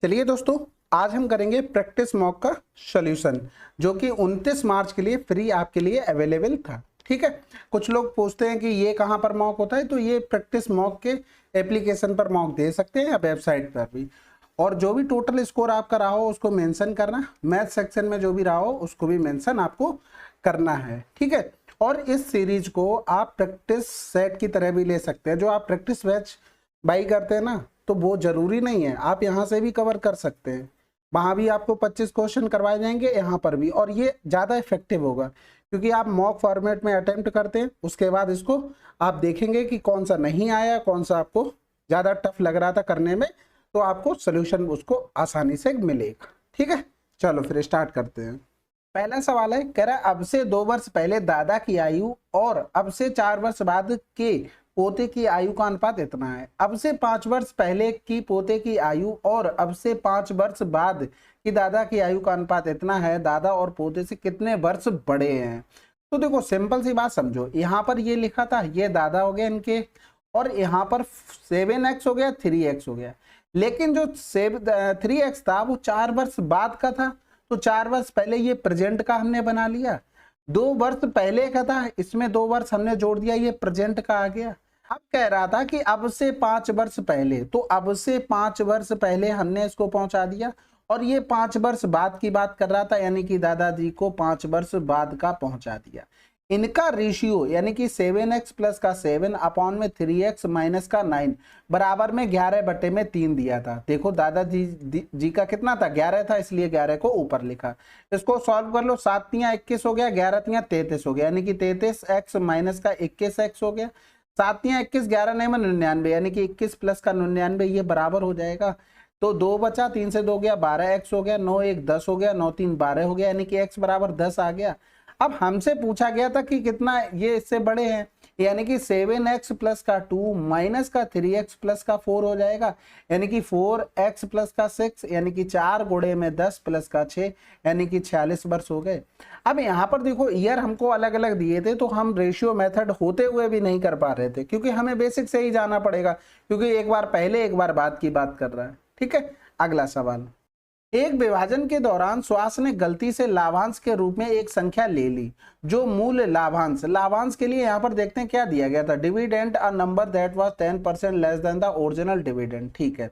चलिए दोस्तों, आज हम करेंगे प्रैक्टिस मॉक का सॉल्यूशन जो कि 29 मार्च के लिए फ्री आपके लिए अवेलेबल था। ठीक है, कुछ लोग पूछते हैं कि ये कहाँ पर मॉक होता है, तो ये प्रैक्टिस मॉक के एप्लीकेशन पर मॉक दे सकते हैं या वेबसाइट पर भी। और जो भी टोटल स्कोर आपका रहा हो उसको मेंशन करना, मैथ सेक्शन में जो भी रहा हो उसको भी मेंशन आपको करना है। ठीक है, और इस सीरीज को आप प्रैक्टिस सेट की तरह भी ले सकते हैं। जो आप प्रैक्टिस बैच बाई करते हैं ना, तो वो जरूरी नहीं है, आप यहाँ से भी कवर कर सकते हैं। वहाँ भी आपको 25 क्वेश्चन करवाए जाएंगे, यहाँ पर भी, और ये ज़्यादा इफेक्टिव होगा क्योंकि आप मॉक फॉर्मेट में अटेम्प्ट करते हैं, उसके बाद इसको आप देखेंगे कि कौन सा नहीं आया, कौन सा आपको ज़्यादा टफ लग रहा था करने में, तो आपको सोल्यूशन उसको आसानी से मिलेगा। ठीक है, चलो फिर स्टार्ट करते हैं। पहला सवाल है, कह रहा है अब से 2 वर्ष पहले दादा की आयु और अब से 4 वर्ष बाद के पोते की आयु का अनुपात इतना है। अब से 5 वर्ष पहले की पोते की आयु और अब से 5 वर्ष बाद की दादा की आयु का अनुपात इतना है। दादा और पोते से कितने वर्ष बड़े हैं? तो देखो सिंपल सी बात समझो, यहाँ पर ये लिखा था, ये दादा हो गया इनके, और यहाँ पर 7x हो गया, 3x हो गया। लेकिन जो 3x था वो 4 वर्ष बाद का था, तो 4 वर्ष पहले ये प्रेजेंट का हमने बना लिया। 2 वर्ष पहले का था, इसमें 2 वर्ष हमने जोड़ दिया, ये प्रेजेंट का आ गया। अब कह रहा था कि अब से 5 वर्ष पहले, तो अब से 5 वर्ष पहले हमने इसको पहुंचा दिया, और ये 5 वर्ष बाद की बात कर रहा था, यानी कि दादाजी को 5 वर्ष बाद का पहुंचा दिया। इनका रेशियो यानी कि 7x प्लस का 7 अपॉन में 3x माइनस का 9 बराबर में 11/3 दिया था। देखो दादाजी का कितना था, 11 था, इसलिए 11 को ऊपर लिखा। इसको सॉल्व कर लो, 7 तियां 21 हो गया, 11 तियां 33 हो गया, यानी कि 33x माइनस का 21x हो गया। 7 तियां 21, 11 9 में 99, यानी कि 21 प्लस का 99, ये बराबर हो जाएगा। तो 2 बचा, 3 से 2 गया, 12x हो गया, 9 1 10 हो गया, 9 3 12 हो गया, यानी कि x बराबर 10 आ गया। अब हमसे पूछा गया था कि कितना ये इससे बड़े हैं, यानी कि 7x प्लस का 2 माइनस का 3x प्लस का 4 हो जाएगा, यानी कि 4x प्लस का 6, यानी कि 4 गुणे में 10 प्लस का 6, यानी कि 46 वर्ष हो गए। अब यहाँ पर देखो ईयर हमको अलग अलग दिए थे, तो हम रेशियो मेथड होते हुए भी नहीं कर पा रहे थे, क्योंकि हमें बेसिक से ही जाना पड़ेगा, क्योंकि एक बार पहले एक बार बाद की बात कर रहा है। ठीक है, अगला सवाल, एक विभाजन के दौरान सुहास ने गलती से लाभांश के रूप में एक संख्या ले ली जो मूल लाभांश के लिए यहाँ पर देखते हैं क्या दिया गया था, dividend a number that was 10% less than the original dividend. ठीक है,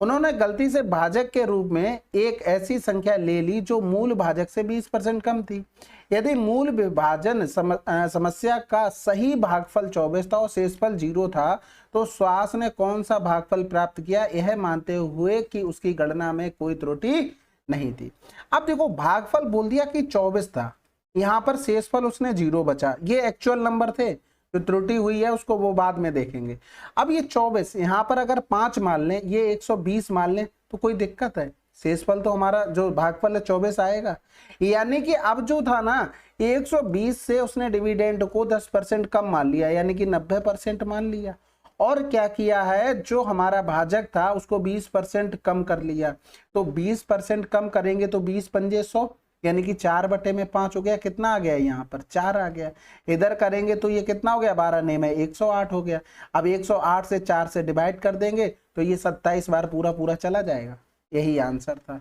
उन्होंने गलती से भाजक के रूप में एक ऐसी संख्या ले ली जो मूल भाजक से 20% कम थी। यदि मूल विभाजन समस्या का सही भागफल 24 था और शेषफल 0 था, तो सुहास ने कौन सा भागफल प्राप्त किया, यह मानते हुए कि उसकी गणना में कोई त्रुटि नहीं थी। अब देखो भागफल बोल दिया कि 24 था, यहाँ पर शेषफल उसने 0 बचा, ये एक्चुअल नंबर थे, जो त्रुटि हुई है उसको वो बाद में देखेंगे। अब ये 24 यहाँ पर अगर 5 मान लें, ये 120 मान लें, तो कोई दिक्कत है, शेषफल तो हमारा जो भागफल है 24 आएगा। यानी कि अब जो था ना 120 से उसने डिविडेंड को 10% कम मान लिया, यानी कि 90% मान लिया, और क्या किया है, जो हमारा भाजक था उसको 20% कम कर लिया। तो 20% कम करेंगे तो 20 पंजे 100, यानी कि 4/5 हो गया, कितना आ गया यहाँ पर 4 आ गया। इधर करेंगे तो ये कितना हो गया, 12 ने में 108 हो गया। अब 108 से 4 से डिवाइड कर देंगे तो ये 27 बार पूरा पूरा चला जाएगा, यही आंसर था।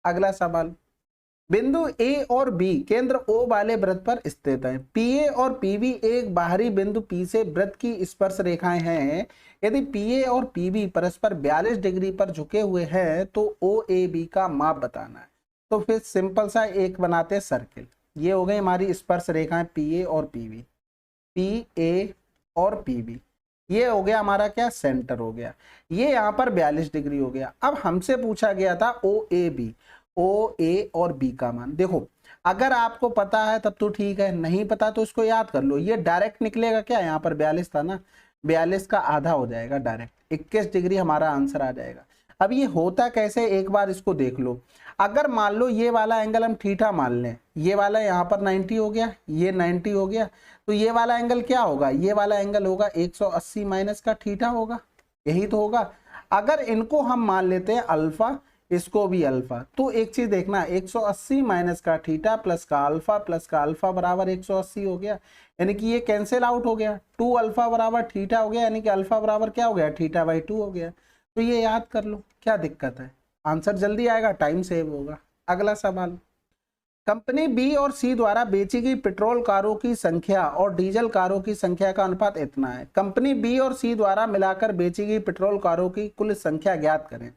अगला सवाल, बिंदु ए और बी केंद्र ओ वाले वृत्त पर स्थित है। पीए और पीबी एक बाहरी बिंदु पी से वृत्त की स्पर्श रेखाएं हैं। यदि पीए और पीबी परस्पर 42 डिग्री पर झुके हुए हैं तो ओ ए बी का माप बताना है। तो फिर सिंपल सा एक बनाते हैं सर्किल। ये हो गई हमारी स्पर्श रेखाएं पीए और पीबी, पी ए और पीबी, ये हो गया हमारा क्या, सेंटर हो गया। ये यहाँ पर 42 डिग्री हो गया। अब हमसे पूछा गया था ओ ए बी, ओ ए और बी का मान। देखो अगर आपको पता है तब तो ठीक है, नहीं पता तो इसको याद कर लो। ये डायरेक्ट निकलेगा क्या, यहाँ पर 42 था ना, 42 का आधा हो जाएगा डायरेक्ट, 21 डिग्री हमारा आंसर आ जाएगा। अब ये होता कैसे, एक बार इसको देख लो। अगर मान लो ये वाला एंगल हम थीटा मान लें, ये वाला यहाँ पर 90 हो गया, ये 90 हो गया, तो ये वाला एंगल क्या होगा, ये वाला एंगल होगा 180 माइनस का थीटा होगा, यही तो होगा। अगर इनको हम मान लेते हैं अल्फा, इसको भी अल्फा, तो एक चीज देखना, 180 माइनस का थीटा प्लस का अल्फा बराबर 180 हो गया, यानी कि ये कैंसिल आउट हो गया। 2 अल्फा बराबर थीटा हो गया, यानी कि अल्फा बराबर क्या हो गया, थीटा बाई 2 हो गया। तो ये याद कर लो, क्या दिक्कत है। आंसर जल्दी आएगा, टाइम सेव होगा। अगला सवाल, कंपनी बी और सी द्वारा बेची गई पेट्रोल कारों की संख्या और डीजल कारों की संख्या का अनुपात इतना है। कंपनी बी और सी द्वारा मिलाकर बेची गई पेट्रोल कारों की कुल संख्या ज्ञात करें।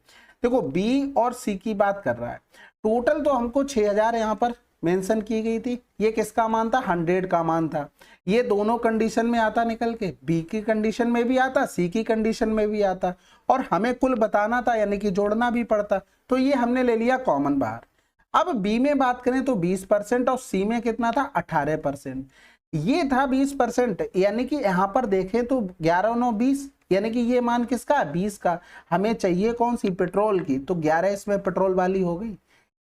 देखो बी और सी की बात कर रहा है, टोटल तो हमको 6000 यहाँ पर मेंशन की गई थी। ये किसका मान था? 100 का मान था। ये दोनों कंडीशन में आता निकल के, बी की कंडीशन में भी आता, सी की कंडीशन में भी आता, और हमें कुल बताना था यानी कि जोड़ना भी पड़ता, तो ये हमने ले लिया कॉमन बाहर। अब बी में बात करें तो 20% और सी में कितना था? 18%। ये था 20%, यानी कि यहां पर देखें तो 11 9 20, यानी कि ये मान किसका? 20 का। हमें चाहिए कौन सी? पेट्रोल की, तो 11 इसमें पेट्रोल वाली हो गई।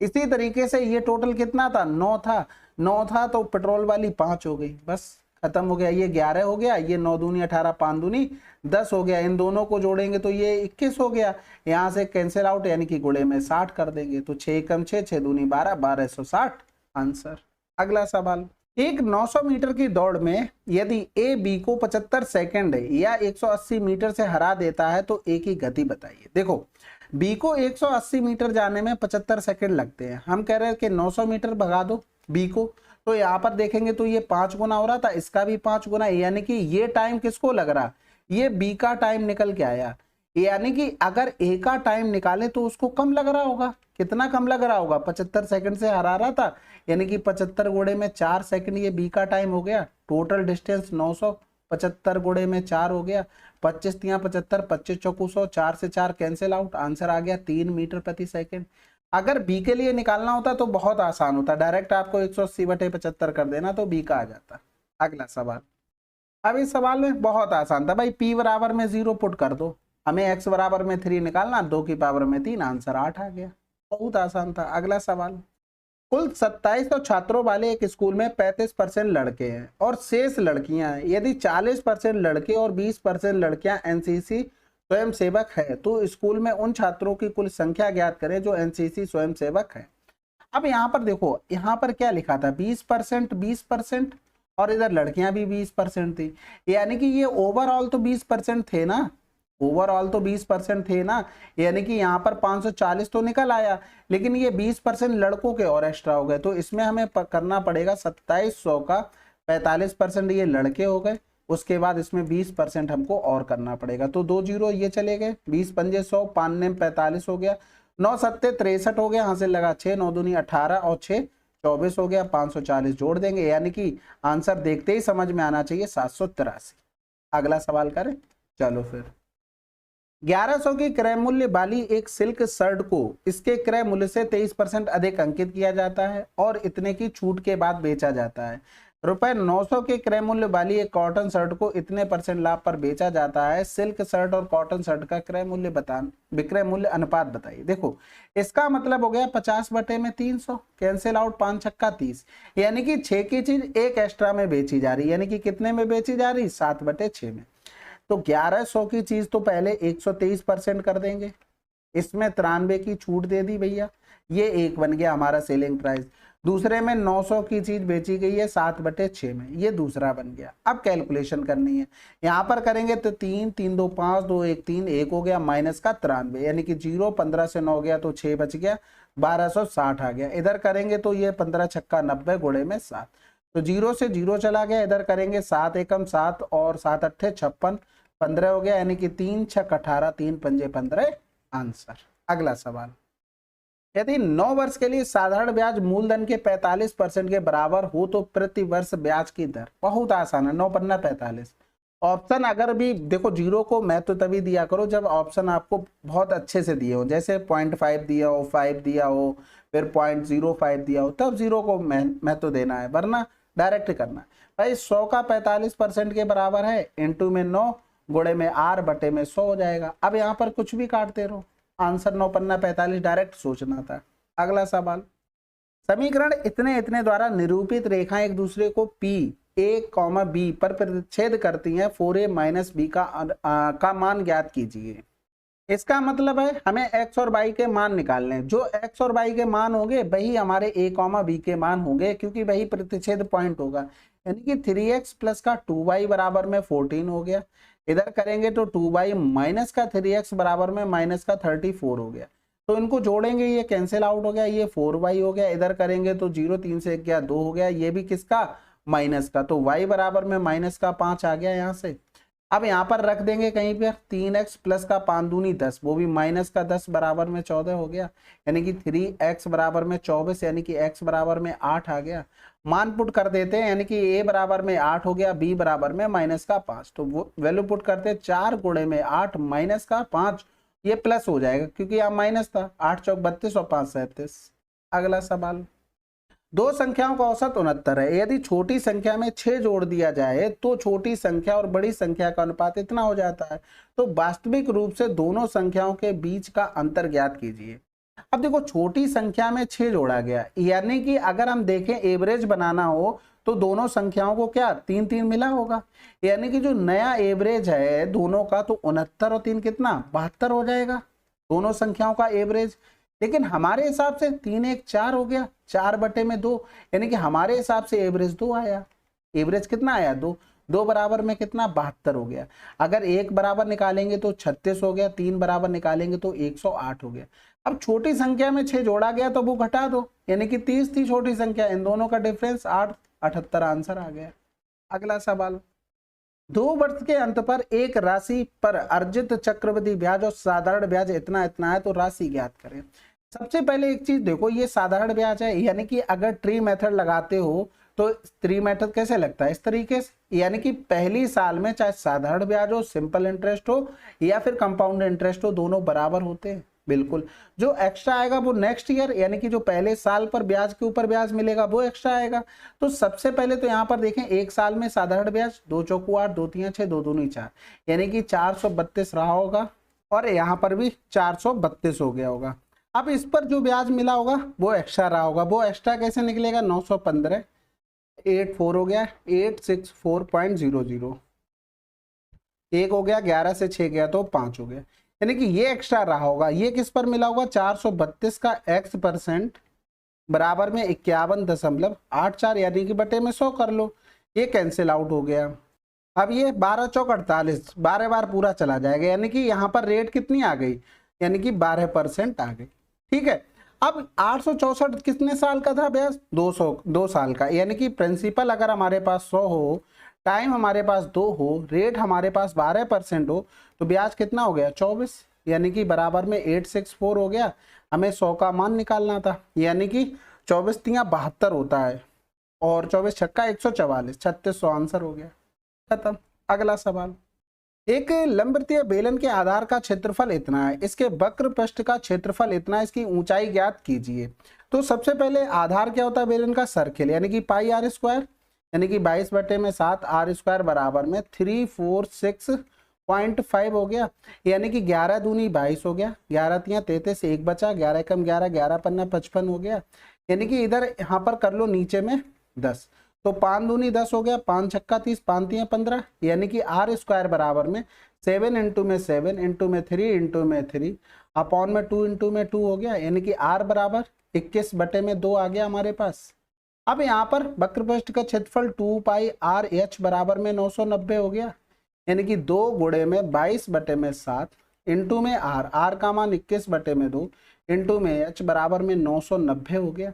इसी तरीके से ये टोटल कितना था? 9 था, 9 था तो पेट्रोल वाली 5 हो गई, बस खत्म हो गया। ये 11 हो गया, ये 9 दूनी 18, 5 दूनी 10 हो गया। इन दोनों को जोड़ेंगे तो ये 21 हो गया। यहाँ से कैंसिल आउट यानी कि गुणे में 60 कर देंगे, तो 6 कम 6, 6 दूनी 12, 1260 आंसर। अगला सवाल, एक 900 मीटर की दौड़ में यदि ए बी को 75 सेकंड या 180 मीटर से हरा देता है तो ए की गति बताइए। देखो बी को 180 मीटर जाने में 75 सेकंड लगते हैं, हम कह रहे हैं कि 900 मीटर भगा दो बी को, तो यहाँ पर देखेंगे तो ये 5 गुना हो रहा था, इसका भी 5 गुना, यानी कि ये टाइम किसको लग रहा? ये बी का टाइम निकल के आया। यानी कि अगर ए का टाइम निकाले तो उसको कम लग रहा होगा। कितना कम लग रहा होगा? 75 सेकंड से हरा रहा था, यानी कि 75 गुणे में 4 सेकंड ये बी का टाइम हो गया। टोटल डिस्टेंस 900, 75 गुणे में 4 हो गया, 25 तिया 75, 25 चौकू 100, 4 से 4 कैंसिल आउट, आंसर आ गया 3 मीटर प्रति सेकंड। अगर बी के लिए निकालना होता तो बहुत आसान होता, डायरेक्ट आपको 180/75 कर देना तो बी का आ जाता। अगला सवाल, अब इस सवाल में बहुत आसान था भाई, p बराबर में 0 पुट कर दो, हमें x बराबर में 3 निकालना, 2 की पावर में 3, आंसर 8 आ गया। बहुत आसान था। अगला सवाल, कुल 2700 छात्रों वाले एक स्कूल में 35% लड़के हैं और शेष लड़कियां हैं। यदि 40% लड़के और 20% लड़कियां एनसीसी स्वयंसेवक है तो स्कूल में उन छात्रों की कुल संख्या ज्ञात करें जो एनसीसी स्वयंसेवक है। अब यहाँ पर देखो, यहाँ पर क्या लिखा था? 20%, 20%, और इधर लड़कियां भी 20% थी, यानी कि ये ओवरऑल तो 20% थे ना, ओवरऑल तो 20% थे ना, यानी कि यहाँ पर 540 तो निकल आया, लेकिन ये 20% लड़कों के और एक्स्ट्रा हो गए, तो इसमें हमें करना पड़ेगा 2700 का 45% ये लड़के हो गए, उसके बाद इसमें 20% हमको और करना पड़ेगा, तो 2 जीरो ये चले गए, 20 पंजे 100, 5 ने 45 हो गया, 9 सत्ते 63 हो गया, हासिल लगा 6, 9 दूनी 18 और 6 24 हो गया, 540 जोड़ देंगे, यानी कि आंसर देखते ही समझ में आना चाहिए 783। अगला सवाल करें, चलो फिर। 1100 की क्रय मूल्य वाली एक सिल्क शर्ट को इसके क्रय मूल्य से 23% अधिक अंकित किया जाता है और इतने की छूट के बाद बेचा जाता है। रुपए 900 के क्रय मूल्य वाली एक कॉटन शर्ट को इतने % लाभ पर बेचा जाता है। सिल्क शर्ट और कॉटन शर्ट का क्रय मूल्य विक्रय मूल्य अनुपात बताइए। देखो इसका मतलब हो गया 50/300, कैंसिल आउट, 5 छक्का 30, यानी कि 6 की चीज एक एक्स्ट्रा में बेची जा रही, यानी कि कितने में बेची जा रही? 7/6 में। तो 1100 की चीज तो पहले 123% कर देंगे, इसमें 93 की छूट दे दी भैया, ये 1 बन गया हमारा सेलिंग प्राइस। दूसरे में 900 की चीज बेची गई है 7/6 में, ये दूसरा बन गया। अब कैलकुलेशन करनी है, यहाँ पर करेंगे तो 3 3 2 5 2 1 3 1 हो गया, माइनस का 93, यानी कि 0 15 से 9 गया तो 6 बच गया, 1260 आ गया। इधर करेंगे तो ये 15 छक्का 90 गुणे में 7, तो 0 से 0 चला गया, इधर करेंगे 7 एकम 7 और 7 अट्ठे 56, 15 हो गया, यानी कि 3 छक 18, 3 पंजे 15 आंसर। अगला सवाल, यदि 9 वर्ष के लिए साधारण ब्याज मूलधन के 45% के बराबर हो तो प्रति वर्ष ब्याज की दर। बहुत आसान है, 9 पन्ना 45। ऑप्शन अगर भी देखो, जीरो को महत्व तो तभी दिया करो जब ऑप्शन आपको बहुत अच्छे से दिए हो, जैसे 0.5 दिया हो, 5 दिया हो, फिर 0.05 दिया हो, तब जीरो को महत्व देना है, वरना डायरेक्ट करना है। भाई 100 का 45% के बराबर है, इंटू में 9 गुणे में r बटे में 100 हो जाएगा। अब यहाँ पर कुछ भी काटते रहो, आंसर 9 पन्ना 45 डायरेक्ट सोचना था। अगला सवाल, समीकरण इतने इतने द्वारा निरूपित रेखाएं एक दूसरे को P A, B पर प्रतिच्छेद करती हैं, 4A - B का मान ज्ञात कीजिए। इसका मतलब है हमें x और y के मान निकालने हैं, जो x और y के मान होंगे वही हमारे A, B के मान होंगे, क्योंकि वही प्रतिच्छेद पॉइंट होगा, यानी कि 3x प्लस का 2y बराबर में 14 हो गया। इधर करेंगे तो 2y माइनस का 3x बराबर में माइनस का 34 हो गया। तो इनको जोड़ेंगे, ये कैंसिल आउट हो गया, ये 4y हो गया, इधर करेंगे तो 0 3 से 1 गया 2 हो गया, ये भी किसका माइनस का, तो y बराबर में माइनस का 5 आ गया यहाँ से। अब यहाँ पर रख देंगे कहीं पर 3x प्लस का 5 दूनी 10, वो भी माइनस का 10 बराबर में 14 हो गया, यानी कि 3x बराबर में 24, यानी कि x बराबर में 8 आ गया। मान पुट कर देते हैं, यानी कि a बराबर में 8 हो गया, b बराबर में माइनस का 5, तो वो वैल्यू पुट करते हैं 4 गुणे में 8 माइनस का 5, ये प्लस हो जाएगा क्योंकि यहाँ माइनस था, 8 चौक 32 और 5 37। अगला सवाल, दो संख्याओं का औसत 69 है, यदि छोटी संख्या में 6 जोड़ दिया जाए तो छोटी संख्या और बड़ी संख्या का अनुपात इतना हो जाता है, तो वास्तविक रूप से दोनों संख्याओं के बीच का अंतर ज्ञात कीजिए। अब देखो छोटी संख्या में 6 जोड़ा गया, यानी कि अगर हम देखें एवरेज बनाना हो तो दोनों संख्याओं को क्या 3 3 मिला होगा, यानी कि जो नया एवरेज है दोनों का तो 69 और 3 कितना 72 हो जाएगा दोनों संख्याओं का एवरेज। लेकिन हमारे हिसाब से 3 1 4 हो गया, 4 बटे में 2, यानी कि हमारे हिसाब से एवरेज 2 आया। एवरेज कितना आया 2, 2 बराबर में कितना 72 हो गया। अगर 1 बराबर निकालेंगे तो 36 हो गया, 3 बराबर निकालेंगे तो 108 हो गया। अब छोटी संख्या में 6 जोड़ा गया तो वो घटा दो, यानी कि 30 थी छोटी संख्या, इन दोनों का डिफरेंस 8, 78 आंसर आ गया। अगला सवाल, 2 वर्ष के अंत पर एक राशि पर अर्जित चक्रवृद्धि ब्याज और साधारण ब्याज इतना इतना है, तो राशि ज्ञात करें। सबसे पहले एक चीज देखो, ये साधारण ब्याज है, यानी कि अगर ट्री मेथड लगाते हो तो ट्री मेथड कैसे लगता है इस तरीके से, यानी कि पहली साल में चाहे साधारण ब्याज हो, सिंपल इंटरेस्ट हो या फिर कंपाउंड इंटरेस्ट हो, दोनों बराबर होते हैं। बिल्कुल, जो एक्स्ट्रा आएगा वो नेक्स्ट ईयर, यानी कि जो पहले साल पर ब्याज के ऊपर ब्याज मिलेगा वो एक्स्ट्रा आएगा। तो सबसे पहले तो यहाँ पर देखें, एक साल में साधारण ब्याज 2 चौकू 8, 2 3 6, 2 दूनी 4, यानी कि 432 रहा होगा, और यहाँ पर भी 432 हो गया होगा। अब इस पर जो ब्याज मिला होगा वो एक्स्ट्रा रहा होगा, वो एक्स्ट्रा कैसे निकलेगा 915, 84 हो गया, 864.00, एक हो गया, 11 से 6 गया तो 5 हो गया, यानी कि ये एक्स्ट्रा रहा होगा। ये किस पर मिला होगा 432 का x% बराबर में 51.84, यानी कि बटे में 100 कर लो, ये कैंसिल आउट हो गया। अब ये 12 चौक 48, 12 बार पूरा चला जाएगा, यानी कि यहाँ पर रेट कितनी आ गई, यानी कि 12% आ गई। ठीक है, अब 864 कितने साल का था ब्याज 2 साल का, यानी कि प्रिंसिपल अगर हमारे पास 100 हो, टाइम हमारे पास 2 हो, रेट हमारे पास 12% हो, तो ब्याज कितना हो गया 24, यानी कि बराबर में 864 हो गया। हमें 100 का मान निकालना था, यानी कि 24 तिया 72 होता है, और 24 छक्का 144, 3600 आंसर हो गया, खत्म। अगला सवाल, एक लंबवृत्तीय बेलन के आधार का क्षेत्रफल इतना है, इसके वक्र पृष्ठ का क्षेत्रफल इतना है, इसकी ऊंचाई ज्ञात कीजिए। तो सबसे पहले आधार क्या होता है बेलन का, सर्किल, यानी कि पाई आर स्क्वायर, यानी कि 22 बटे में 7 आर स्क्वायर बराबर में 346.5 हो गया, यानी कि 11 दूनी 22 हो गया, 11 तिया 33, 1 बचा, 11 कम 11, 11 पन्ना 55 हो गया, यानी कि इधर यहाँ पर कर लो नीचे में 10, तो 5 दूनी 10 हो गया, 5 छक्का 30, 5 तिया 15, यानी कि आर स्क्वायर बराबर में 7 इंटू में 7 इंटू में 3 इंटू में 3 अपॉन में 2 इंटू में 2 हो गया, यानी कि आर बराबर 21 बटे में 2 आ गया हमारे पास। अब यहाँ पर वक्र पृष्ठ का क्षेत्रफल 2 पाई आर एच बराबर में 990 हो गया, यानी कि 2 गुणे में 22 बटे में 7 इंटू में आर का मान 21 बटे में 2 इंटू में एच बराबर में 990 हो गया।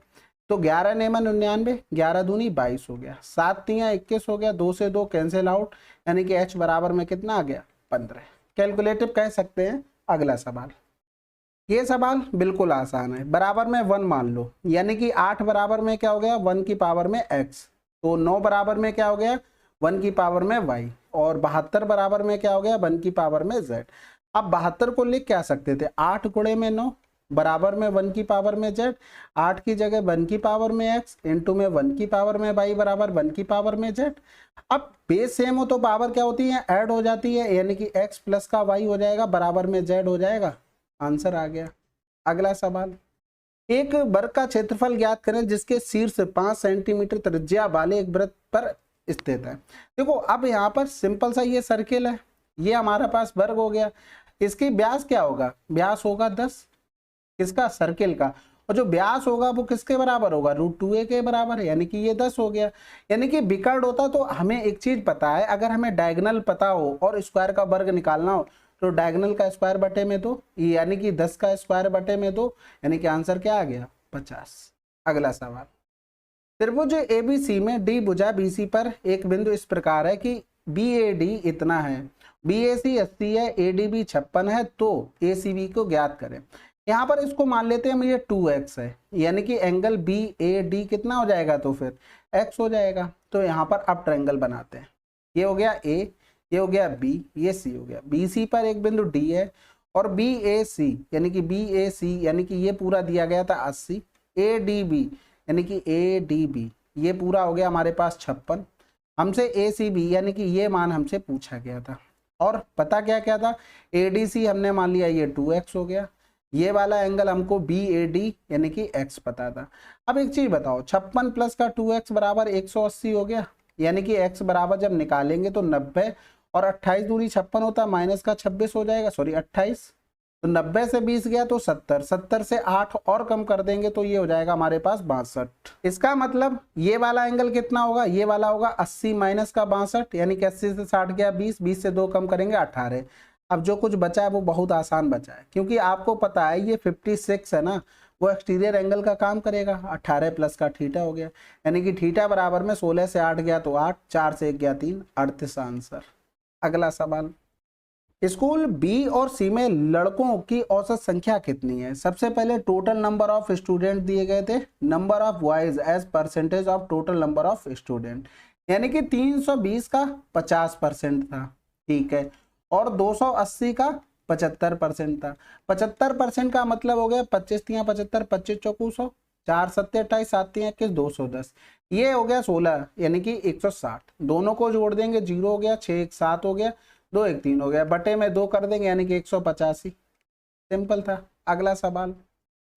तो 11 नेमा 99, 11 दूनी 22 हो गया, 7 तिया 21 हो गया, 2 से 2 कैंसिल आउट, यानी कि एच बराबर में कितना आ गया 15, कैलकुलेटिव कह सकते हैं। अगला सवाल, ये सवाल बिल्कुल आसान है, बराबर में 1 मान लो, यानी कि 8 बराबर में क्या हो गया 1 की पावर में x, तो 9 बराबर में क्या हो गया 1 की पावर में y, और 72 बराबर में क्या हो गया 1 की पावर में z। अब 72 को लिख क्या सकते थे 8 गुणे में 9 बराबर में 1 की पावर में z, 8 की जगह 1 की पावर में x इंटू में 1 की पावर में y बराबर 1 की पावर में z। अब बेस सेम हो तो पावर क्या होती है ऐड हो जाती है, यानी कि x प्लस का y हो जाएगा बराबर में z हो जाएगा, आंसर आ गया। अगला सवाल, एक वर्ग का क्षेत्रफल ज्ञात करें जिसके शीर्ष 5 सेंटीमीटर त्रिज्या वाले एक वृत्त पर स्थित है। देखो अब यहाँ पर सिंपल सा ये सर्किल है, ये हमारा पास वर्ग हो गया, इसकी व्यास क्या होगा व्यास होगा 10, किसका सर्किल का, और जो व्यास होगा वो किसके बराबर होगा √2a के बराबर है, यानी कि ये 10 हो गया। यानी कि विकर्ण होता तो हमें एक चीज पता है, अगर हमें डायगोनल पता हो और स्क्वायर का वर्ग निकालना हो तो डायगोनल का स्क्वायर बटे में 2 यानी कि 10 का स्क्वायर बटे में 2 यानी कि आंसर क्या आ गया 50। अगला सवाल, त्रिभुज एबीसी में डी भुजा बीसी पर एक बिंदु इस प्रकार है कि बीएडी इतना है, बीएसी 80 है, एडीबी 56 है, तो एसीबी को ज्ञात करें। यहाँ पर इसको मान लेते हैं हम ये 2x है, यानी कि एंगल बी ए डी कितना हो जाएगा तो फिर x हो जाएगा। तो यहाँ पर अब ट्रायंगल बनाते हैं, ये हो गया a, ये हो गया b, ये c हो गया। BC पर एक बिंदु D है और BAC यानी कि ये पूरा दिया गया था 80, ADB यानी कि ADB ये पूरा हो गया हमारे पास 56, हमसे ACB यानी कि ये मान हमसे पूछा गया था और पता क्या क्या था, ADC हमने मान लिया ये 2x हो गया, ये वाला एंगल हमको BAD यानी कि x पता था। अब एक चीज बताओ, 56 प्लस का 2x बराबर 180 हो गया, यानी कि x बराबर जब निकालेंगे तो 90 और 28 दूनी 56 होता है, माइनस का 26 हो जाएगा, सॉरी 28, तो 90 से 20 गया तो 70, 70 से 8 और कम कर देंगे तो ये हो जाएगा हमारे पास 62। इसका मतलब ये वाला एंगल कितना होगा, ये वाला होगा 80 माइनस का 62 यानी कि 80 से 60 गया 20, 20 से 2 कम करेंगे 18। अब जो कुछ बचा है वो बहुत आसान बचा है, क्योंकि आपको पता है ये 56 है ना, वो एक्सटीरियर एंगल का काम करेगा। 18 प्लस का थीटा हो गया, यानी कि थीटा बराबर में 16 से 8 गया तो 8, 4 से 1 गया 3, 38 आंसर। अगला सवाल, स्कूल बी और सी में लड़कों की औसत संख्या कितनी है। सबसे पहले टोटल नंबर ऑफ स्टूडेंट दिए गए थे, number of boys as percentage of total number of student, यानी कि 320 का 50% था, ठीक है, और 280 का 75% था। 75% का मतलब हो गया 25 तियां 75, 25 चौकू 100, 4 सत्ते 28, 7 तियां 21, 210, ये हो गया 16 यानी कि 160। दोनों को जोड़ देंगे 0 हो गया, 6 1 7 हो गया, 2 1 3 हो गया, बटे में 2 कर देंगे यानी कि 185। सिंपल था। अगला सवाल,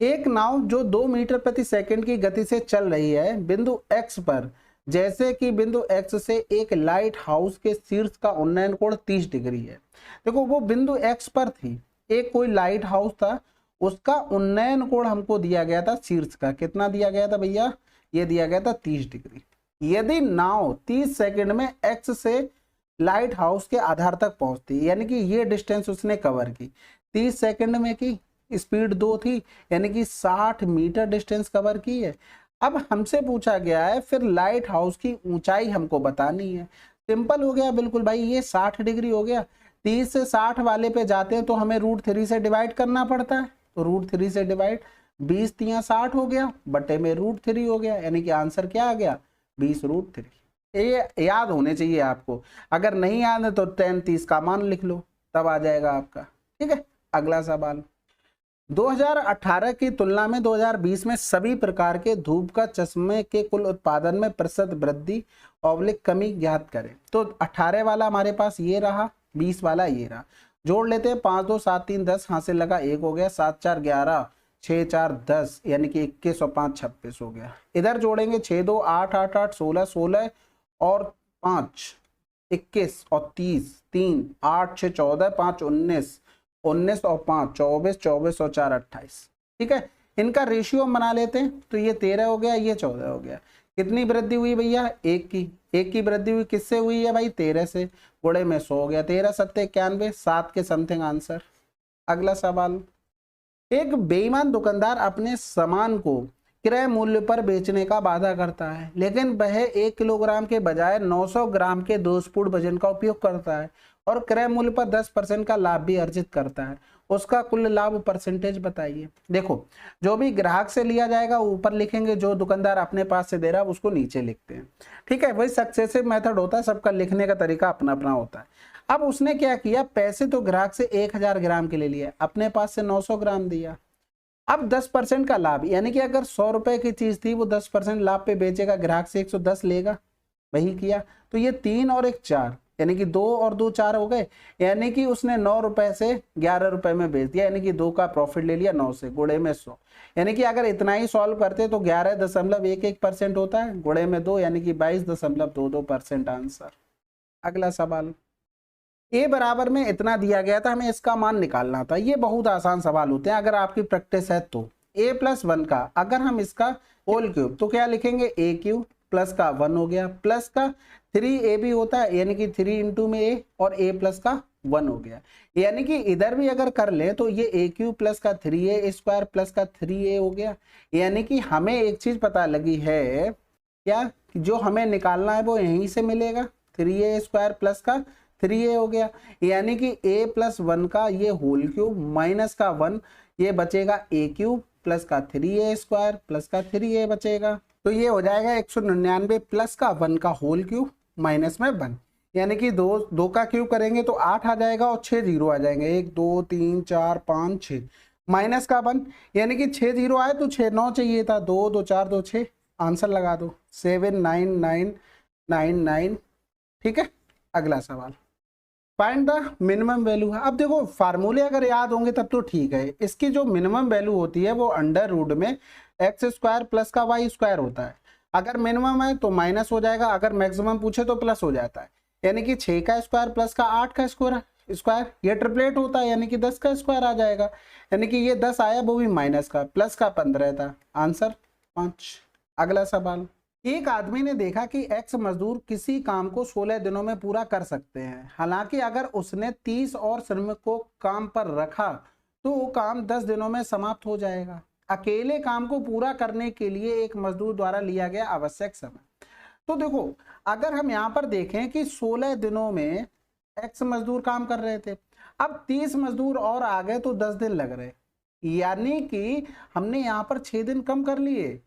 एक नाव जो 2 मीटर प्रति सेकंड की गति से चल रही है बिंदु x पर, जैसे कि बिंदु x से एक लाइट हाउस के शीर्ष का उन्नयन कोण 30 डिग्री है। देखो वो बिंदु x पर थी, एक कोई लाइट हाउस था, उसका उन्नयन कोण हमको दिया गया था शीर्ष का, कितना दिया गया था भैया, ये दिया गया था 30 डिग्री। यदि नाव 30 सेकंड में x से लाइट हाउस के आधार तक पहुंचती, यानी कि ये डिस्टेंस उसने कवर की, 30 सेकंड में की, स्पीड 2 थी, यानी कि 60 मीटर डिस्टेंस कवर की है। अब हमसे पूछा गया है फिर लाइट हाउस की ऊंचाई हमको बतानी है। सिंपल हो गया बिल्कुल भाई, ये 60 डिग्री हो गया, 30 से 60 वाले पे जाते हैं तो हमें √3 से डिवाइड करना पड़ता है, तो √3 से डिवाइड, 20 तियां 60 हो गया, बटे में √3 हो गया, यानी कि आंसर क्या आ गया 20√3। ये याद होने चाहिए आपको, अगर नहीं याद है तो 10 30 का मान लिख लो, तब आ जाएगा आपका, ठीक है। अगला सवाल, 2018 की तुलना में 2020 में सभी प्रकार के धूप का चश्मे के कुल उत्पादन में प्रतिशत वृद्धि ऑब्लिक कमी ज्ञात करें। तो 18 वाला हमारे पास ये रहा, 20 वाला ये रहा, जोड़ लेते हैं, 5 2 7 3 10, हाथ से लगा 1 हो गया, 7 4 11, 6 4 10 यानी कि 21 और 5 26 हो गया। इधर जोड़ेंगे 6 2 8 8 8 16 16 और 5 21 और 30, 3 8 6 14, 5 19, 19 और 5 24, 24 और 4 28, ठीक है। इनका रेशियो बना लेते हैं, तो ये 13 हो गया, ये 14 हो गया। कितनी वृद्धि हुई भैया, एक की वृद्धि हुई, किससे हुई है भाई 13 से, गुणे में 100 हो गया, 13 7 91, 7 के समथिंग आंसर। अगला सवाल, एक बेईमान दुकानदार अपने सामान को क्रय मूल्य पर बेचने का वादा करता है, लेकिन वह 1 किलोग्राम के बजाय 900 ग्राम के दोषपूर्ण वजन का उपयोग करता है और क्रय मूल्य पर 10% का लाभ भी अर्जित करता है। उसका कुल लाभ परसेंटेज बताइए। देखो जो भी ग्राहक से लिया जाएगा ऊपर लिखेंगे, जो दुकानदार अपने पास से दे रहा है उसको नीचे लिखते हैं, ठीक है। वही सक्सेसिव मेथड होता है, सबका लिखने का तरीका अपना अपना होता है। अब उसने क्या किया, पैसे तो ग्राहक से 1000 ग्राम के ले लिया, अपने पास से 900 ग्राम दिया। अब 10% का लाभ, यानी कि अगर 100 रुपए की चीज थी वो 10% लाभ पे बेचेगा, ग्राहक से 110 लेगा, वही किया। तो ये 3 और 1 4, यानी कि 2 और 2 4 हो गए, यानी कि उसने 9 रुपए से 11 रुपए में बेच दिया, यानी कि 2 का प्रॉफिट ले लिया 9 से, गुणे में 100, यानी कि अगर इतना ही सॉल्व करते तो 11.11% होता है, गुणे में 2 यानी कि 22.22% आंसर। अगला सवाल, ए बराबर में इतना दिया गया था, हमें इसका मान निकालना था। ये बहुत आसान सवाल होते हैं अगर आपकी प्रैक्टिस है तो। a + 1 का अगर हम इसका होल क्यूब तो क्या लिखेंगे a³ प्लस का 1 हो गया, प्लस का 3a भी होता है यानी कि 3 इंटू में a और a प्लस का 1 हो गया। यानी कि इधर भी अगर कर ले तो ये a क्यूब प्लस का 3a स्क्वायर प्लस का 3a हो गया। यानी कि हमें एक चीज पता लगी है क्या, जो हमें निकालना है वो यहीं से मिलेगा, 3a स्क्वायर प्लस का 3a हो गया। यानी कि a प्लस 1 का ये होल क्यूब माइनस का 1, ये बचेगा a क्यूब प्लस का 3a स्क्वायर प्लस का 3a बचेगा। तो ये हो जाएगा 199 प्लस का 1 का होल क्यूब माइनस में 1। यानी कि दो का क्यूब करेंगे तो 8 आ जाएगा और 6 जीरो आ जाएंगे, 1 2 3 4 5 6 माइनस का 1। यानी कि 6 जीरो आए तो 6 9 चाहिए था, 2 2 4 2 6, आंसर लगा दो 79999। ठीक है, अगला सवाल फाइंड द मिनिमम वैल्यू है। अब देखो फार्मूले अगर याद होंगे तब तो ठीक है, इसकी जो मिनिमम वैल्यू होती है वो अंडर रूट में एक्स स्क्वायर प्लस का वाई स्क्वायर होता है। अगर मिनिमम है तो माइनस हो जाएगा, अगर मैक्सिमम पूछे तो प्लस हो जाता है। यानी कि 6 का स्क्वायर प्लस का 8 का स्क्वायर ये ट्रिपलेट होता है यानी कि 10 का स्क्वायर आ जाएगा। यानी कि ये 10 आया वो भी माइनस का, प्लस का 15 था, आंसर 5। अगला सवाल, एक आदमी ने देखा कि एक्स मजदूर किसी काम को 16 दिनों में पूरा कर सकते हैं। हालांकि अगर उसने 30 और श्रमिक को काम पर रखा तो वो काम 10 दिनों में समाप्त हो जाएगा। अकेले काम को पूरा करने के लिए एक मजदूर द्वारा लिया गया आवश्यक समय। तो देखो अगर हम यहाँ पर देखें कि 16 दिनों में एक्स मजदूर काम कर रहे थे, अब 30 मजदूर और आ गए तो 10 दिन लग रहे, यानी कि हमने यहाँ पर 6 दिन कम कर लिए।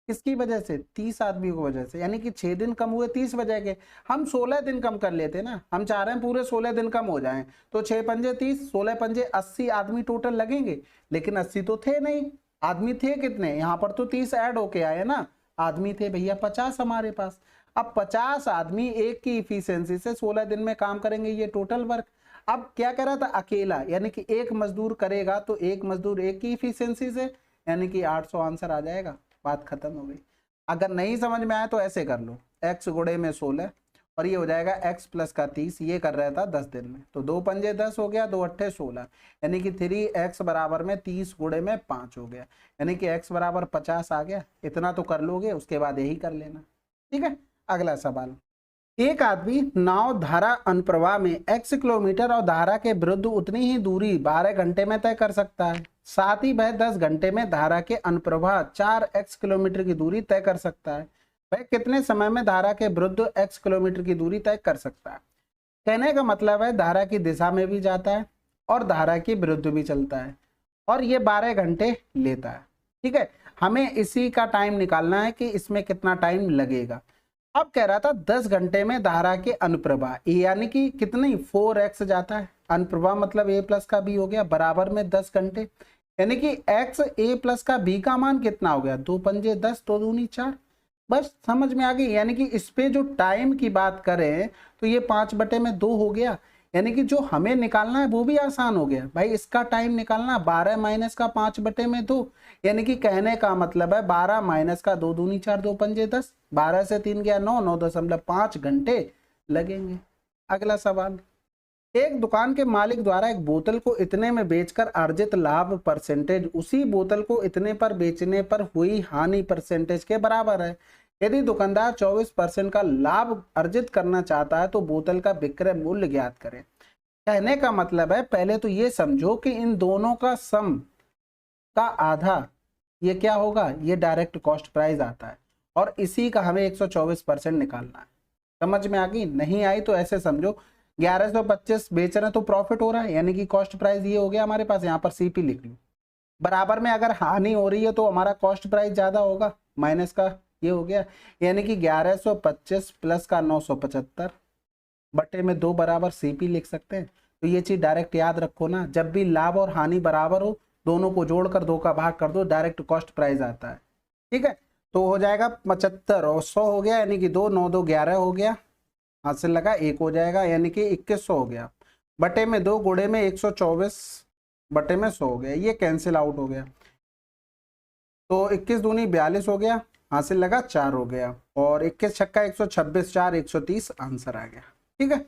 किसकी वजह से? 30 आदमियों की वजह से। यानी कि 6 दिन कम हुए 30 वजह के, हम 16 दिन कम कर लेते ना, हम चाह रहे हैं पूरे 16 दिन कम हो जाएं। तो 6 पंजे 30, 16 पंजे 80 आदमी टोटल लगेंगे, लेकिन 80 तो थे नहीं, आदमी थे कितने, यहाँ पर तो 30 ऐड होके आए ना, आदमी थे भैया 50 हमारे पास। अब 50 आदमी एक की इफिशियंसी से 16 दिन में काम करेंगे, ये टोटल वर्क। अब क्या कह रहा था, अकेला, यानी कि एक मजदूर करेगा तो एक मजदूर एक की इफिशियंसी से, यानी कि 800 आंसर आ जाएगा, बात खत्म हो गई। अगर नहीं समझ में आया तो ऐसे कर लो, x गुणे में 16 और ये हो जाएगा x प्लस का 30, ये कर रहा था 10 दिन में, तो 2 पंजे 10 हो गया, 2 अट्ठे 16, यानी कि 3x बराबर में 30 गुणे में 5 हो गया, यानी कि x बराबर 50 आ गया। इतना तो कर लोगे, उसके बाद यही कर लेना। ठीक है, अगला सवाल, एक आदमी नाव धारा अनुप्रवाह में x किलोमीटर और धारा के विरुद्ध उतनी ही दूरी 12 घंटे में तय कर सकता है। साथ ही वह 10 घंटे में धारा के अनुप्रवाह 4x किलोमीटर की दूरी तय कर सकता है। वह कितने समय में धारा के विरुद्ध x किलोमीटर की दूरी तय कर सकता है? कहने का मतलब है धारा की दिशा में भी जाता है और धारा के विरुद्ध भी चलता है, और ये 12 घंटे लेता है। ठीक है, हमें इसी का टाइम निकालना है कि इसमें कितना टाइम लगेगा। अब कह रहा था 10 घंटे में धारा के अनुप्रवाह, यानी कि कितनी 4x जाता है, अनुप्रवाह मतलब a प्लस का b हो गया, बराबर में 10 घंटे, यानी कि x a प्लस का b का मान कितना हो गया, 2 पंजे 10, 2 दूनी 4। बस समझ में आ गई। यानी कि इस पे जो टाइम की बात करें तो ये 5/2 हो गया, यानी कि जो हमें निकालना है वो भी आसान हो गया भाई। इसका टाइम निकालना 12 माइनस का 5/2, यानी कि कहने का मतलब है 12 माइनस का 2 दूनी 4, 2 पंजे 10, 12 से 3 गया 9, 9.5 घंटे लगेंगे। अगला सवाल, एक दुकान के मालिक द्वारा एक बोतल को इतने में बेचकर अर्जित लाभ परसेंटेज उसी बोतल को इतने पर बेचने पर हुई हानि परसेंटेज के बराबर है। यदि दुकानदार 24% का लाभ अर्जित करना चाहता है तो बोतल का विक्रय मूल्य ज्ञात करें। कहने का मतलब है पहले तो ये समझो कि इन दोनों का सम का आधा ये क्या होगा, ये डायरेक्ट कॉस्ट प्राइस आता है, और इसी का हमें 124% निकालना है। समझ में आ गई? नहीं आई तो ऐसे समझो 1125 बेच रहे हैं तो प्रॉफिट हो रहा है, यानी कि कॉस्ट प्राइस ये हो गया हमारे पास, यहाँ पर सीपी लिख लो। बराबर में अगर हानि हो रही है तो हमारा कॉस्ट प्राइस ज्यादा होगा, माइनस का ये हो गया, यानी कि 1125 प्लस का 975 बटे में 2 बराबर सीपी लिख सकते हैं। तो ये चीज डायरेक्ट याद रखो ना, जब भी लाभ और हानि बराबर हो दोनों को जोड़कर 2 का भाग कर दो, डायरेक्ट कॉस्ट प्राइस आता है। ठीक है, तो हो जाएगा 75 और 100 हो गया, यानी कि 2 9 2 11 हो गया, हाथ से लगा 1 हो जाएगा, यानी कि 2100 हो गया, बटे में 2 गुणे में 124 बटे में 100 हो गया, ये कैंसिल आउट हो गया, तो 21 दूनी 42 हो गया, हासिल लगा 4 हो गया, और 21 छक्का 126, 4 130 आंसर आ गया। ठीक है,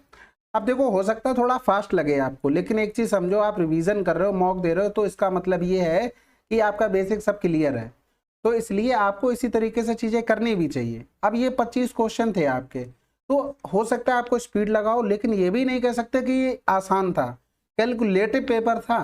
अब देखो हो सकता है थोड़ा फास्ट लगे आपको, लेकिन एक चीज समझो, आप रिवीजन कर रहे हो, मॉक दे रहे हो, तो इसका मतलब ये है कि आपका बेसिक सब क्लियर है। तो इसलिए आपको इसी तरीके से चीजें करनी भी चाहिए। अब ये 25 क्वेश्चन थे आपके, तो हो सकता है आपको स्पीड लगाओ, लेकिन ये भी नहीं कह सकते कि ये आसान था। कैलकुलेटिव पेपर था,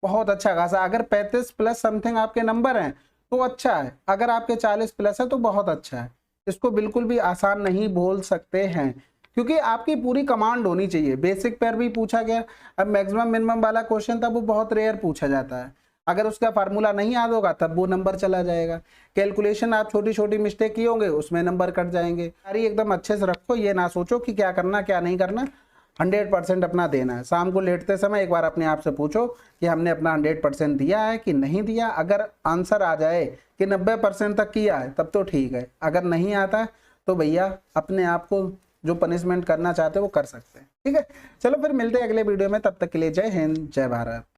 बहुत अच्छा खासा। अगर 35 प्लस समथिंग आपके नंबर हैं तो अच्छा है, अगर आपके 40 प्लस है तो बहुत अच्छा है। इसको बिल्कुल भी आसान नहीं बोल सकते हैं, क्योंकि आपकी पूरी कमांड होनी चाहिए। बेसिक पर भी पूछा गया, अब मैक्सिमम मिनिमम वाला क्वेश्चन था वो बहुत रेयर पूछा जाता है। अगर उसका फार्मूला नहीं याद होगा तब वो नंबर चला जाएगा। कैलकुलेशन आप छोटी छोटी मिस्टेक किए होंगे, उसमें नंबर कट जाएंगे। सारी एकदम अच्छे से रखो, ये ना सोचो कि क्या करना क्या नहीं करना। 100% अपना देना है। शाम को लेटते समय एक बार अपने आप से पूछो कि हमने अपना 100% दिया है कि नहीं दिया। अगर आंसर आ जाए कि 90% तक किया है तब तो ठीक है, अगर नहीं आता है तो भैया अपने आप को जो पनिशमेंट करना चाहते हो वो कर सकते हैं। ठीक है, चलो फिर मिलते हैं अगले वीडियो में, तब तक के लिए जय हिंद जय भारत।